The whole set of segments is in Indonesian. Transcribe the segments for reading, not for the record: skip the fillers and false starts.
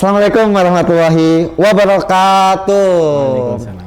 Assalamualaikum warahmatullahi wabarakatuh.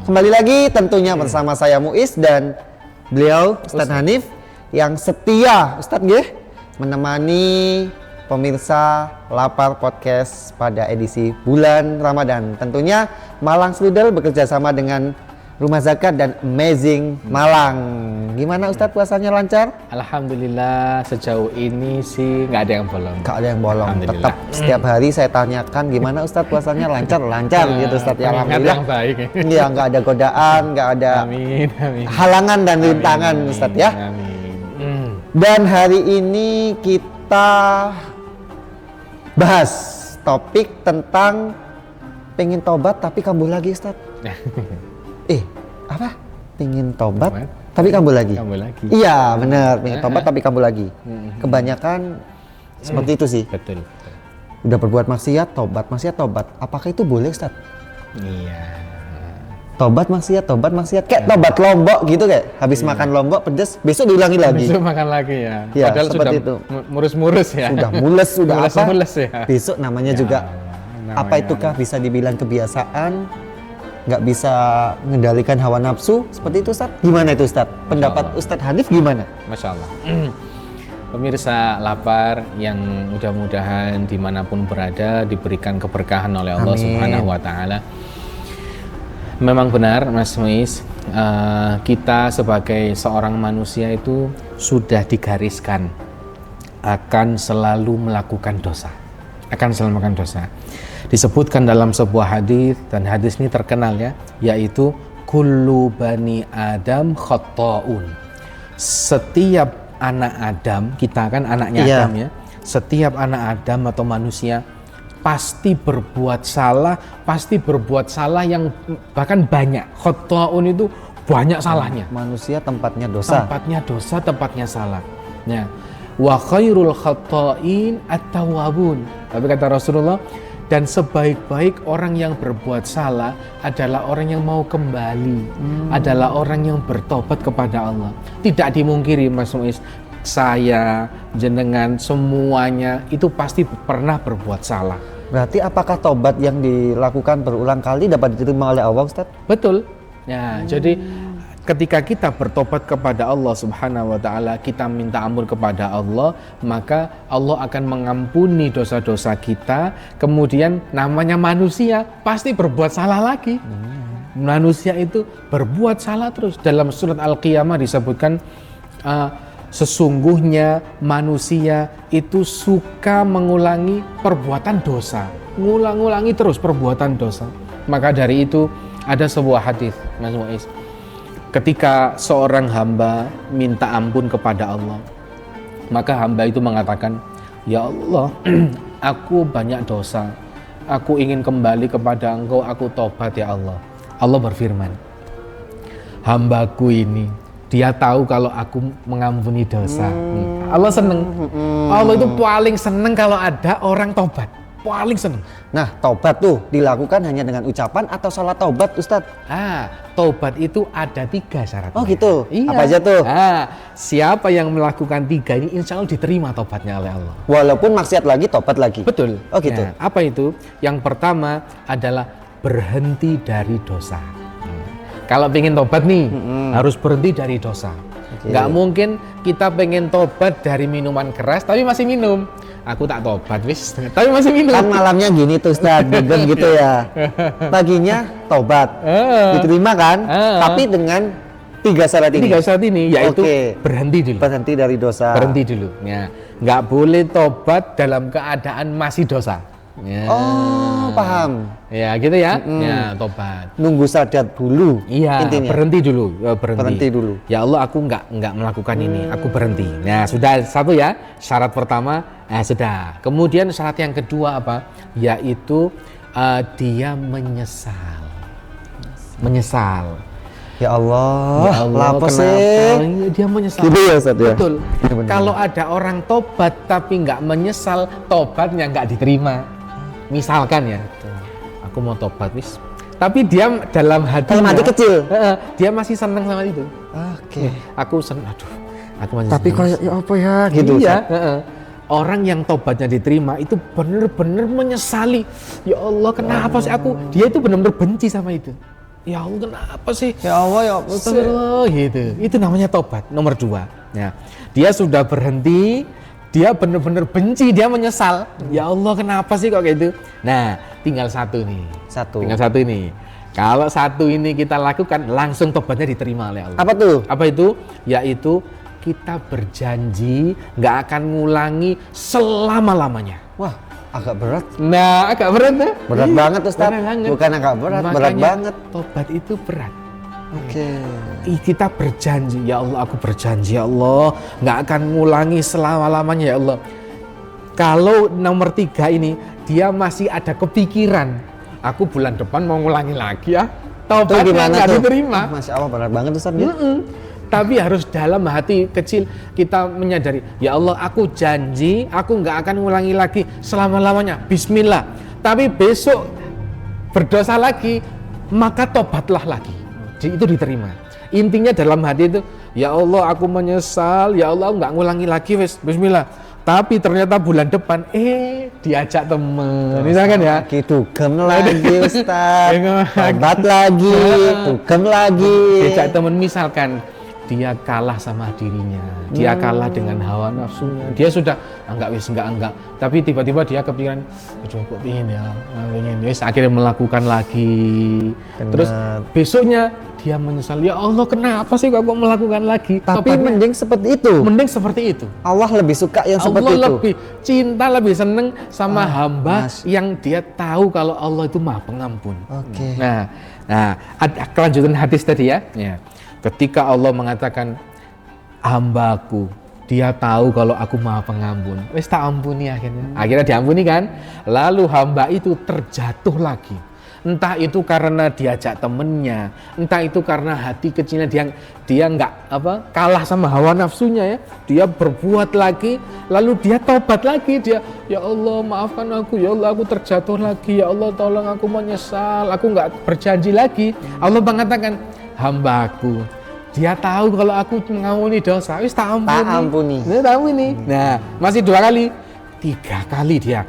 Kembali lagi tentunya bersama saya Muiz dan beliau Ustadz Hanif yang setia Ustadz nggih menemani pemirsa Lapar Podcast pada edisi bulan Ramadan. Tentunya Malang Sludel bekerja sama dengan Rumah Zakat dan Amazing Malang. Gimana Ustadz puasanya lancar? Alhamdulillah sejauh ini sih nggak ada yang bolong. Nggak ada yang bolong. Tetap setiap hari saya tanyakan gimana Ustadz puasanya lancar gitu Ustadz. Ya alhamdulillah. Yang baik. Iya nggak ada godaan, nggak ada amin. halangan dan rintangan Ustadz ya. Amin. Dan hari ini kita bahas topik tentang pengen tobat tapi kambuh lagi Ustadz. Apa? Pingin tobat tapi kambuh lagi? Iya benar, pingin tobat tapi kambuh lagi. Kebanyakan seperti itu sih. Betul. Udah berbuat maksiat, tobat. Apakah itu boleh Ustaz? Iya. Tobat maksiat. Kayak tobat lombok gitu kayak. Habis makan lombok pedes, besok diulangi lagi. Besok makan lagi ya. Ya Padahal seperti sudah itu. Murus-murus ya. Sudah mules, sudah apa? Mules ya. Besok namanya juga. Apa itukah bisa dibilang kebiasaan? Nggak bisa mengendalikan hawa nafsu seperti itu Ustadz? Gimana itu Ustadz? Pendapat Ustadz Hanif gimana? Masya Allah. Pemirsa Lapar yang mudah-mudahan dimanapun berada diberikan keberkahan oleh Allah Subhanahu wa Ta'ala. Memang benar Mas Muiz, kita sebagai seorang manusia itu sudah digariskan akan selalu melakukan dosa. Disebutkan dalam sebuah hadis, dan hadis ini terkenal ya, yaitu kullu bani Adam khatta'un. Setiap anak Adam, kita kan anaknya Adam ya. Setiap anak Adam atau manusia pasti berbuat salah yang bahkan banyak. Khatta'un itu banyak salahnya. Manusia tempatnya dosa. Tempatnya salah. Ya. Wa khairul khatta'in at-tawwabun. Tapi kata Rasulullah, dan sebaik-baik orang yang berbuat salah adalah orang yang mau kembali, adalah orang yang bertobat kepada Allah. Tidak dimungkiri Mas Muiz, saya, jenengan, semuanya itu pasti pernah berbuat salah. Berarti apakah tobat yang dilakukan berulang kali dapat diterima oleh Allah Ustaz? Betul. Ya, jadi ketika kita bertobat kepada Allah Subhanahu wa Ta'ala, kita minta ampun kepada Allah, maka Allah akan mengampuni dosa-dosa kita. Kemudian namanya manusia pasti berbuat salah lagi. Manusia itu berbuat salah terus. Dalam surat Al-Qiyamah disebutkan sesungguhnya manusia itu suka mengulangi perbuatan dosa, ngulang-ngulangi terus perbuatan dosa. Maka dari itu ada sebuah hadis Mas Muiz, ketika seorang hamba minta ampun kepada Allah, maka hamba itu mengatakan, ya Allah, aku banyak dosa, aku ingin kembali kepada Engkau, aku tobat ya Allah. Allah berfirman, hambaku ini, dia tahu kalau aku mengampuni dosa. Allah seneng. Allah itu paling seneng kalau ada orang tobat. Paling seneng. Nah, tobat tuh dilakukan hanya dengan ucapan atau salat taubat, Ustadz? Tobat itu ada 3 syaratnya. Oh gitu? Iya. Apa aja tuh? Siapa yang melakukan 3 ini insya Allah diterima tobatnya oleh Allah. Walaupun maksiat lagi, tobat lagi? Betul. Oh gitu? Nah, apa itu? Yang pertama adalah berhenti dari dosa. Kalau pengen tobat nih, harus berhenti dari dosa. Nggak mungkin kita pengen tobat dari minuman keras tapi masih minum. Aku tak tobat wis, tapi masih minum. Kan malamnya gini tuh Ustaz, begem gitu ya. Paginya tobat, diterima kan? Tapi dengan 3 syarat ini. 3 syarat ini, yaitu berhenti dulu. Berhenti dari dosa. Berhenti dulu. Ya, nggak boleh tobat dalam keadaan masih dosa. Ya. Oh, paham. Ya, gitu ya. Ya, tobat. Nunggu sadar dulu. Iya, intinya. Berhenti dulu. Berhenti dulu. Ya Allah, aku nggak melakukan ini. Aku berhenti. Nah, sudah satu ya. Syarat pertama, sudah. Kemudian syarat yang kedua apa? Yaitu dia menyesal. Menyesal. Ya Allah, kenapa dia menyesal? Gitu ya Ustaz ya? Betul. Kalau ada orang tobat tapi nggak menyesal, tobatnya nggak diterima. Misalkan ya, aku mau tobat wis, tapi dia dalam hati kecil, dia masih senang sama itu. Oke. Aku senang, aku masih tapi kayak ya apa ya gitu. Iya. orang yang tobatnya diterima itu benar-benar menyesali. Ya Allah, kenapa sih aku? Dia itu benar-benar benci sama itu. Ya Allah, kenapa sih? Ya Allah, ya Allah. Astagfirullah, gitu. Itu namanya tobat. Nomor 2. Ya. Dia sudah berhenti, dia benar-benar benci, dia menyesal. Ya Allah, kenapa sih kok kayak gitu? Nah, tinggal satu nih. Tinggal satu ini. Kalau satu ini kita lakukan, langsung tobatnya diterima oleh Allah. Apa tuh? Apa itu? Yaitu kita berjanji nggak akan ngulangi selama-lamanya. Wah, agak berat. Nah, agak berat ya? Berat banget Ustaz. Berat banget. Bukan agak berat, berat Makanya banget. Tobat itu berat. Oke. Kita berjanji, ya Allah, aku berjanji ya Allah nggak akan ngulangi selama-lamanya ya Allah. Kalau nomor 3 ini dia masih ada kepikiran, aku bulan depan mau ngulangi lagi ya. Tobatnya nggak diterima. Masya Allah, berat banget Ustaz ya. Tapi harus dalam hati kecil kita menyadari, ya Allah, aku janji aku nggak akan ngulangi lagi selama-lamanya. Bismillah. Tapi besok berdosa lagi, maka tobatlah lagi. Jadi itu diterima. Intinya dalam hati itu, ya Allah, aku menyesal, ya Allah, nggak ngulangi lagi, wes, Bismillah. Tapi ternyata bulan depan, diajak temen, misalkan ya. Dugem lagi Ustaz, tobat lagi, dugem lagi. Diajak temen, misalkan dia kalah sama dirinya, dia kalah dengan hawa nafsunya, dia sudah enggak, tapi tiba-tiba dia kepikiran, kok ingin ya, akhirnya melakukan lagi. Benar. Terus besoknya dia menyesal, ya Allah, kenapa sih kok melakukan lagi? Tapi mending seperti itu. Mending seperti itu. Allah lebih suka yang seperti Allah itu. lebih cinta, lebih seneng sama hamba yang dia tahu kalau Allah itu Maha Pengampun. Oke. Nah, ada kelanjutan hadis tadi ya. Ketika Allah mengatakan, hambaku, dia tahu kalau aku Maha Pengampun, wis tak ampuni akhirnya. Akhirnya diampuni kan. Lalu hamba itu terjatuh lagi. Entah itu karena diajak temennya, entah itu karena hati kecilnya dia nggak kalah sama hawa nafsunya ya. Dia berbuat lagi, lalu dia tobat lagi, dia, ya Allah, maafkan aku, ya Allah, aku terjatuh lagi, ya Allah, tolong, aku menyesal, aku nggak berjanji lagi. Allah mengatakan, hambaku, dia tahu kalau aku mengampuni dosa, wis tak ampuni. Nah, masih 2 kali, 3 kali dia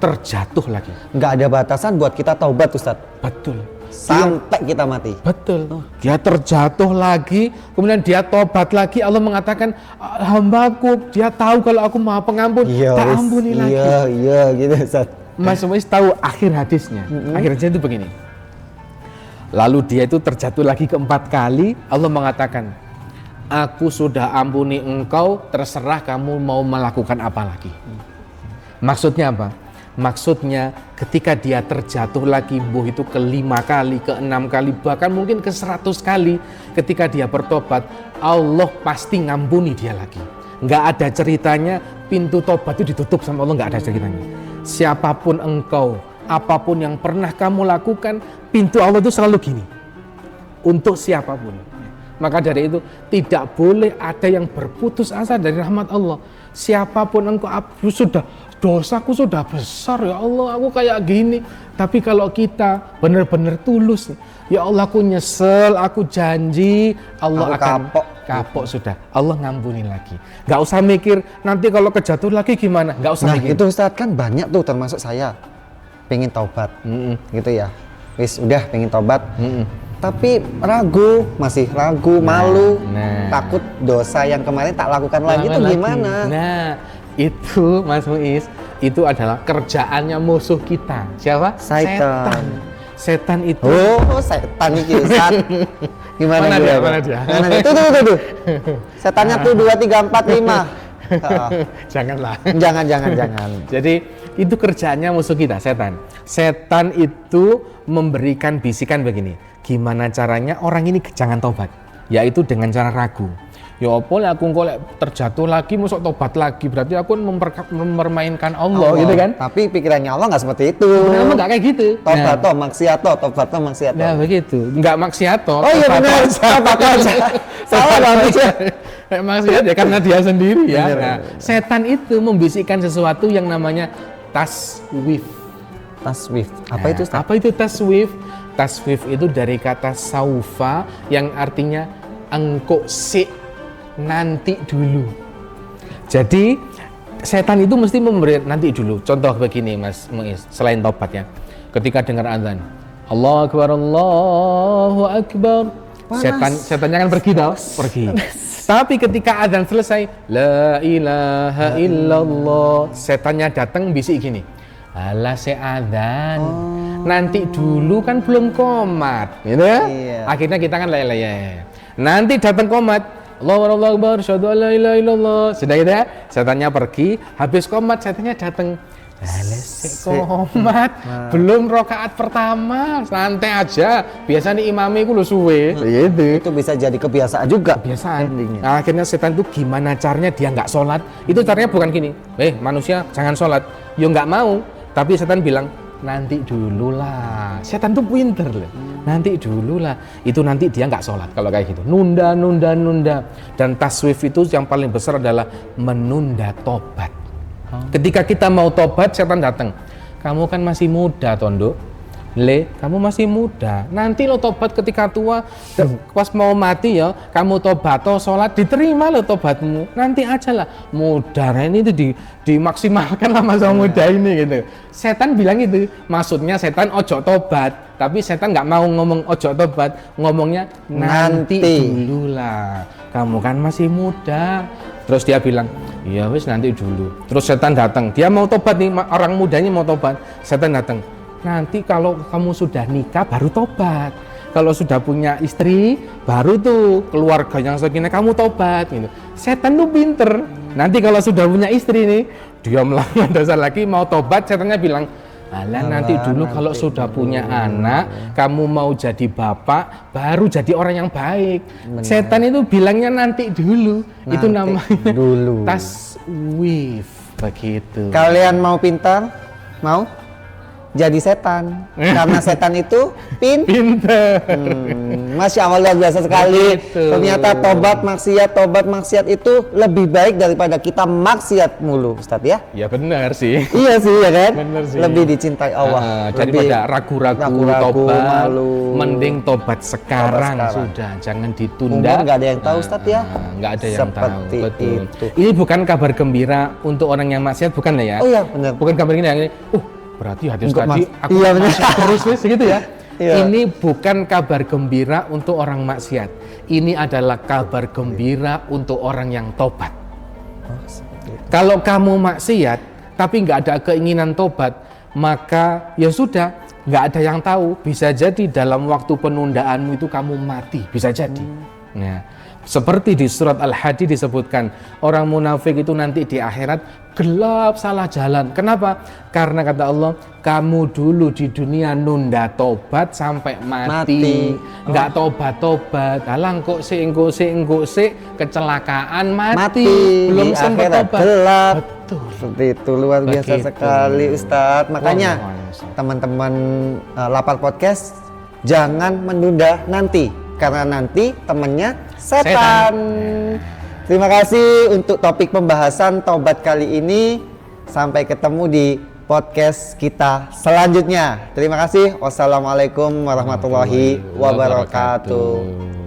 terjatuh lagi. Nggak ada batasan buat kita taubat Ustaz. Betul. Sampai kita mati. Betul. Dia terjatuh lagi, kemudian dia tobat lagi. Allah mengatakan, hambaku, dia tahu kalau aku Maha Pengampun, tak ampuni lagi. Iya, gitu Ustaz. Mas Uwais tahu akhir hadisnya. Akhir hadisnya itu begini. Lalu dia itu terjatuh lagi ke-4 kali. Allah mengatakan, aku sudah ampuni engkau, terserah kamu mau melakukan apa lagi. Maksudnya apa? Maksudnya ketika dia terjatuh lagi, itu ke-5 kali, ke-6 kali, bahkan mungkin ke-100 kali, ketika dia bertobat, Allah pasti ngampuni dia lagi. Nggak ada ceritanya pintu tobat itu ditutup sama Allah, nggak ada ceritanya. Siapapun engkau, apapun yang pernah kamu lakukan, pintu Allah itu selalu gini, untuk siapapun. Maka dari itu tidak boleh ada yang berputus asa dari rahmat Allah. Siapapun engkau, dosaku sudah besar, ya Allah, aku kayak gini. Tapi kalau kita benar-benar tulus, ya Allah, aku nyesel, aku janji, Allah akan kapok sudah. Allah ngampuni lagi. Gak usah mikir nanti kalau kejatuh lagi gimana. Gak usah mikir. Itu Ustaz, kan banyak tuh, termasuk saya pengen taubat, gitu ya. Wis udah pengen taubat, tapi masih ragu, malu, takut dosa yang kemarin tak lakukan lagi itu gimana? Nah, itu Mas Muiz, itu adalah kerjaannya musuh kita. Siapa? Setan itu. Oh, setan iki Ustaz. Gimana dia? Mana dia? Tuh. Setannya tuh 2, 3, 4, 5. Janganlah. Jangan. Jadi itu kerjaannya musuh kita, setan. Setan itu memberikan bisikan begini. Gimana caranya orang ini jangan tobat? Yaitu dengan cara ragu. Ya apa lah aku kok terjatuh lagi, masuk tobat lagi, berarti aku mempermainkan Allah, gitu kan? Tapi pikirannya Allah nggak seperti itu. Benar, nggak kayak gitu. Tobat maksiato. Nah begitu, nggak maksiato. Oh iya benar, tobat aja. Salah banget. Maksiat ya karena dia sendiri ya. Nah, setan itu membisikkan sesuatu yang namanya taswif. Apa itu? Apa itu taswif? Taswif itu dari kata saufa yang artinya engkau nanti dulu. Jadi setan itu mesti memberi nanti dulu. Contoh begini Mas Muiz, selain tobat ya. Ketika dengar azan, Allahu Akbar, Allahu Akbar. Setannya kan pergi tau? Pergi. Tapi ketika azan selesai, La ilaha illallah, setannya datang bisik gini. Alah azan. Nanti dulu kan belum qomat, gitu ya? Iya. Akhirnya kita kan lele. Nanti datang qomat, Allahu Akbar, asyhadu an la ilaha illallah. Sudah gitu ya? Setannya pergi, habis qomat setannya datang. Komat belum rokaat pertama, santai aja. Biasanya imami ku lu suwe. Itu bisa jadi kebiasaan juga. Kebiasaan. Nah, akhirnya setan itu gimana caranya dia nggak sholat? Itu caranya bukan gini. Manusia jangan sholat. Yo nggak mau. Tapi setan bilang nanti dulu lah. Setan tuh pinter loh. Nanti dulu lah. Itu nanti dia nggak sholat kalau kayak gitu. Nunda. Dan taswif itu yang paling besar adalah menunda tobat. Ketika kita mau tobat, setan datang. Kamu kan masih muda, Tondo. Kamu masih muda. Nanti lo tobat ketika tua, pas mau mati ya, kamu tobat atau sholat, diterima lo tobatmu. Nanti aja lah. Muda ini itu dimaksimalkan lah masa muda ini gitu. Setan bilang gitu. Maksudnya setan ojo tobat. Tapi setan nggak mau ngomong ojo tobat, ngomongnya nanti dulu lah. Kamu kan masih muda. Terus dia bilang, iya wis nanti dulu. Terus setan datang, dia mau tobat nih, orang mudanya mau tobat. Setan datang, nanti kalau kamu sudah nikah baru tobat. Kalau sudah punya istri, baru tuh keluarga yang sakinah kamu tobat gitu. Setan tuh pinter. Nanti kalau sudah punya istri nih, dia melakukan dosa lagi, mau tobat, setannya bilang, alah nanti dulu kalau sudah punya anak, kamu mau jadi bapak, baru jadi orang yang baik. Benar. Setan itu bilangnya nanti dulu. Itu namanya dulu. Taswif, begitu. Kalian mau pintar? Mau? Jadi setan. Karena setan itu pintar. Masya Allah, luar biasa sekali. Begitu. Ternyata tobat maksiat itu lebih baik daripada kita maksiat mulu, Ustadz ya? Ya benar sih. Iya sih ya kan? Benar sih. Lebih dicintai Allah. Daripada ragu-ragu tobat, malu. mending tobat sekarang sudah, jangan ditunda. Umur nggak ada yang tahu, Ustadz ya? Nggak ada yang Seperti tahu. Betul. itu. Ini bukan kabar gembira untuk orang yang maksiat, bukan ya? Oh iya benar. Bukan kabar gembira yang ini. Berarti hadis tadi aku iya, benar. terus segitu ya. Iya. Ini bukan kabar gembira untuk orang maksiat. Ini adalah kabar gembira untuk orang yang tobat. Kalau kamu maksiat tapi nggak ada keinginan tobat, maka ya sudah, nggak ada yang tahu. Bisa jadi dalam waktu penundaanmu itu kamu mati, bisa jadi. Nah, seperti di surat Al-Hadid disebutkan, orang munafik itu nanti di akhirat gelap salah jalan. Kenapa? Karena kata Allah, kamu dulu di dunia nunda tobat sampai mati. Nggak tobat-tobat. Halang kok sik kecelakaan mati. Belum sempat tobat. Gelap. Betul. Seperti itu, luar biasa sekali Ustadz. Makanya teman-teman Lapar Podcast jangan menunda nanti. Karena nanti temennya setan. Terima kasih untuk topik pembahasan tobat kali ini. Sampai ketemu di podcast kita selanjutnya. Terima kasih. Wassalamualaikum warahmatullahi wabarakatuh.